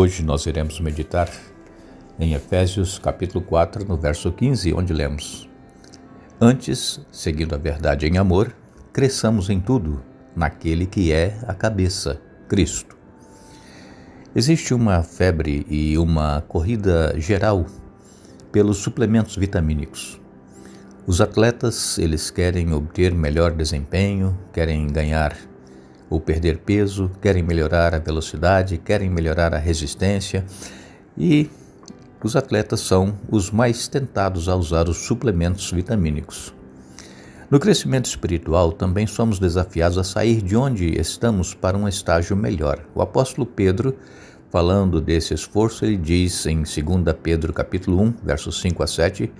Hoje nós iremos meditar em Efésios capítulo 4, no verso 15, onde lemos: Antes, seguindo a verdade em amor, cresçamos em tudo, naquele que é a cabeça, Cristo. Existe uma febre e uma corrida geral pelos suplementos vitamínicos. Os atletas, eles querem obter melhor desempenho, querem ganhar ou perder peso, querem melhorar a velocidade, querem melhorar a resistência, e os atletas são os mais tentados a usar os suplementos vitamínicos. No crescimento espiritual, também somos desafiados a sair de onde estamos para um estágio melhor. O apóstolo Pedro, falando desse esforço, ele diz em 2 Pedro capítulo 1, versos 5 a 7,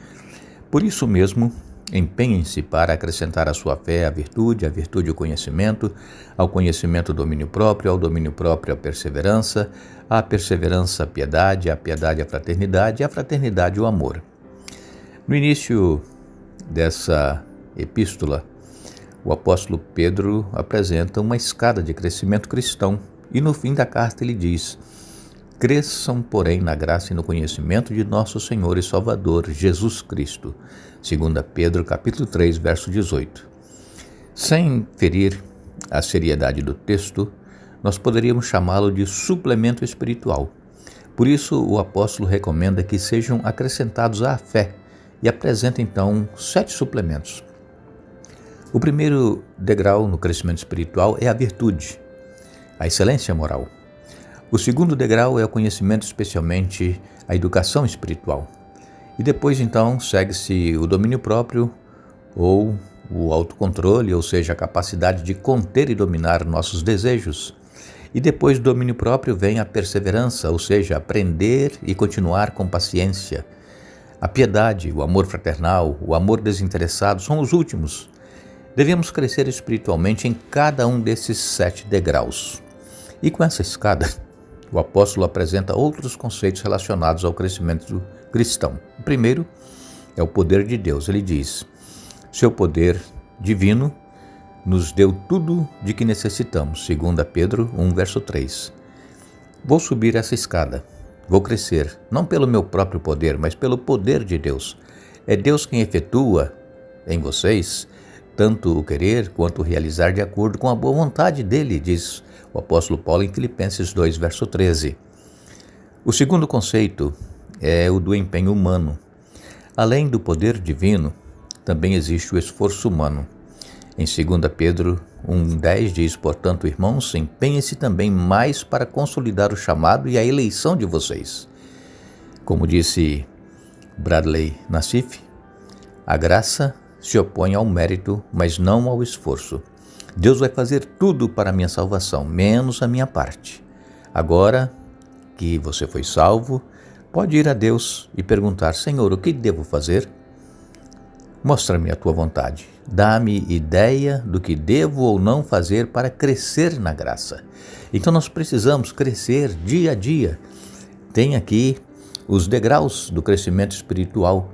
por isso mesmo, empenhem-se para acrescentar à sua fé a virtude o conhecimento, ao conhecimento o domínio próprio, ao domínio próprio a perseverança, à perseverança a piedade a fraternidade, a fraternidade o amor. No início dessa epístola, o apóstolo Pedro apresenta uma escada de crescimento cristão e no fim da carta ele diz: cresçam, porém, na graça e no conhecimento de nosso Senhor e Salvador, Jesus Cristo. 2 Pedro, capítulo 3, verso 18. Sem ferir a seriedade do texto, nós poderíamos chamá-lo de suplemento espiritual. Por isso, o apóstolo recomenda que sejam acrescentados à fé e apresenta, então, 7 suplementos. O primeiro degrau no crescimento espiritual é a virtude, a excelência moral. O segundo degrau é o conhecimento, especialmente a educação espiritual. E depois, então, segue-se o domínio próprio ou o autocontrole, ou seja, a capacidade de conter e dominar nossos desejos. E depois do domínio próprio vem a perseverança, ou seja, aprender e continuar com paciência. A piedade, o amor fraternal, o amor desinteressado são os últimos. Devemos crescer espiritualmente em cada um desses 7 degraus. E com essa escada, o apóstolo apresenta outros conceitos relacionados ao crescimento cristão. O primeiro é o poder de Deus. Ele diz: seu poder divino nos deu tudo de que necessitamos. 2 Pedro 1, verso 3. Vou subir essa escada, vou crescer, não pelo meu próprio poder, mas pelo poder de Deus. É Deus quem efetua em vocês tanto o querer quanto o realizar de acordo com a boa vontade dele, diz o apóstolo Paulo em Filipenses 2, verso 13. O segundo conceito é o do empenho humano. Além do poder divino, também existe o esforço humano. Em 2 Pedro 1,10 diz: portanto, irmãos, empenhem-se também mais para consolidar o chamado e a eleição de vocês. Como disse Bradley Nassif, a graça se opõe ao mérito, mas não ao esforço. Deus vai fazer tudo para a minha salvação, menos a minha parte. Agora que você foi salvo, pode ir a Deus e perguntar: Senhor, o que devo fazer? Mostra-me a tua vontade. Dá-me ideia do que devo ou não fazer para crescer na graça. Então nós precisamos crescer dia a dia. Tem aqui os degraus do crescimento espiritual.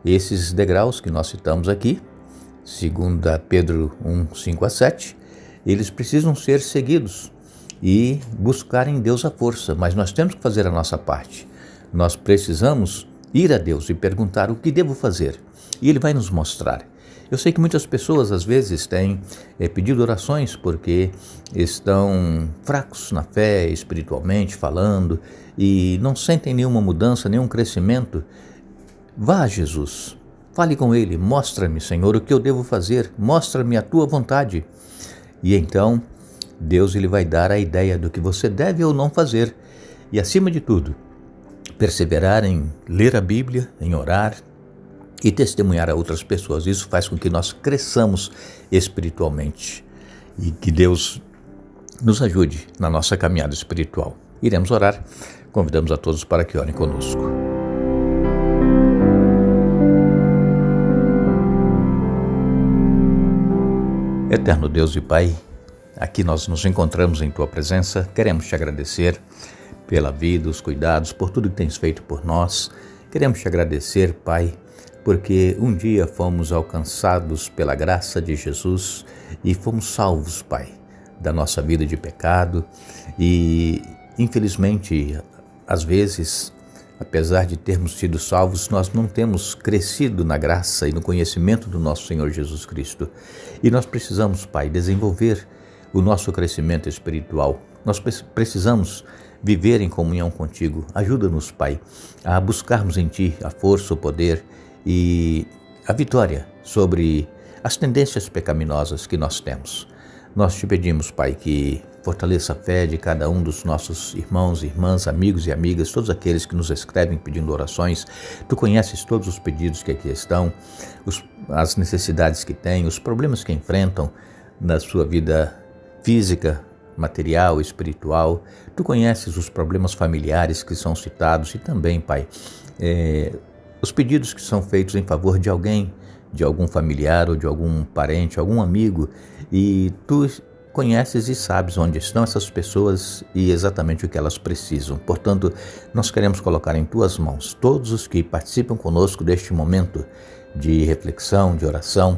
Esses degraus que nós citamos aqui, 2 Pedro 1, 5 a 7, eles precisam ser seguidos e buscar em Deus a força, mas nós temos que fazer a nossa parte. Nós precisamos ir a Deus e perguntar: o que devo fazer? E Ele vai nos mostrar. Eu sei que muitas pessoas às vezes têm pedido orações porque estão fracos na fé, espiritualmente falando, e não sentem nenhuma mudança, nenhum crescimento. Vá a Jesus, fale com Ele, mostra-me, Senhor, o que eu devo fazer, mostra-me a tua vontade. E então, Deus ele vai dar a ideia do que você deve ou não fazer. E acima de tudo, perseverar em ler a Bíblia, em orar e testemunhar a outras pessoas. Isso faz com que nós cresçamos espiritualmente e que Deus nos ajude na nossa caminhada espiritual. Iremos orar, convidamos a todos para que orem conosco. Eterno Deus e Pai, aqui nós nos encontramos em Tua presença, queremos Te agradecer pela vida, os cuidados, por tudo que Tens feito por nós. Queremos Te agradecer, Pai, porque um dia fomos alcançados pela graça de Jesus e fomos salvos, Pai, da nossa vida de pecado e, infelizmente, às vezes, apesar de termos sido salvos, nós não temos crescido na graça e no conhecimento do nosso Senhor Jesus Cristo. E nós precisamos, Pai, desenvolver o nosso crescimento espiritual. Nós precisamos viver em comunhão contigo. Ajuda-nos, Pai, a buscarmos em Ti a força, o poder e a vitória sobre as tendências pecaminosas que nós temos. Nós te pedimos, Pai, que fortaleça a fé de cada um dos nossos irmãos, irmãs, amigos e amigas, todos aqueles que nos escrevem pedindo orações. Tu conheces todos os pedidos que aqui estão, as necessidades que têm, os problemas que enfrentam na sua vida física, material, espiritual. Tu conheces os problemas familiares que são citados e também, Pai, os pedidos que são feitos em favor de alguém, de algum familiar ou de algum parente, algum amigo, e Tu conheces e sabes onde estão essas pessoas e exatamente o que elas precisam. Portanto, nós queremos colocar em Tuas mãos todos os que participam conosco deste momento de reflexão, de oração,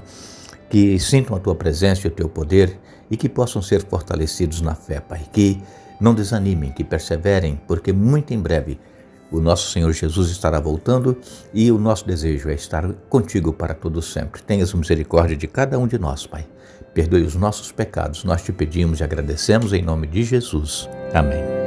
que sintam a Tua presença e o Teu poder e que possam ser fortalecidos na fé, Pai, que não desanimem, que perseverem, porque muito em breve o nosso Senhor Jesus estará voltando e o nosso desejo é estar contigo para todo sempre. Tenhas misericórdia de cada um de nós, Pai. Perdoe os nossos pecados, nós te pedimos e agradecemos em nome de Jesus. Amém.